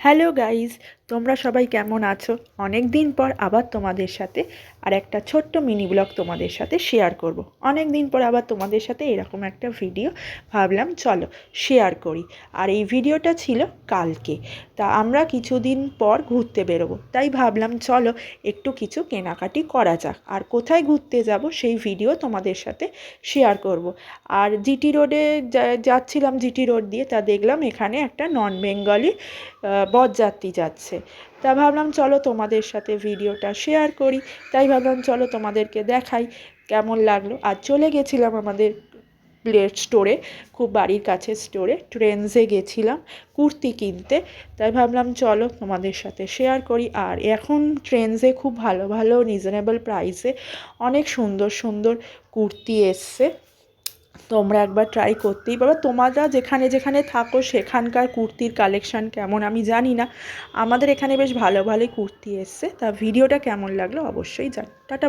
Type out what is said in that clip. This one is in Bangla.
হ্যালো গাইজ, তোমরা সবাই কেমন আছো? অনেক দিন পর আবার তোমাদের সাথে আর একটা ছোট্ট মিনি ব্লগ তোমাদের সাথে শেয়ার করব। অনেক দিন পর আবার তোমাদের সাথে এরকম একটা ভিডিও ভাবলাম চলো শেয়ার করি। আর এই ভিডিওটা ছিল কালকে। তা আমরা কিছুদিন পর ঘুরতে বেরোবো, তাই ভাবলাম চলো একটু কিছু কেনাকাটি করা যাক। আর কোথায় ঘুরতে যাব সেই ভিডিও তোমাদের সাথে শেয়ার করব। আর জিটি রোডে যাচ্ছিলাম, জিটি রোড দিয়ে, তা দেখলাম এখানে একটা নন বেঙ্গলি বরযাত্রী যাচ্ছে। তা ভাবলাম চলো তোমাদের সাথে ভিডিওটা শেয়ার করি। তাই ভাবলাম চলো তোমাদেরকে দেখাই কেমন লাগলো। আর চলে গেছিলাম আমাদের স্টোরে, খুব বাড়ির কাছে স্টোরে, ট্রেন্ডসে গেছিলাম কুর্তি কিনতে। তাই ভাবলাম চলো তোমাদের সাথে শেয়ার করি। আর এখন ট্রেন্ডসে খুব ভালো ভালো রিজনেবল প্রাইসে অনেক সুন্দর সুন্দর কুর্তি এসছে। তোমরা একবার ট্রাই করতেই পারো। তোমরা যেখানে যেখানে থাকো সেখানকার কুর্তির কালেকশান কেমন আমি জানি না, আমাদের এখানে বেশ ভালো ভালোই কুর্তি এসছে। তা ভিডিওটা কেমন লাগলো অবশ্যই জান। টাটা।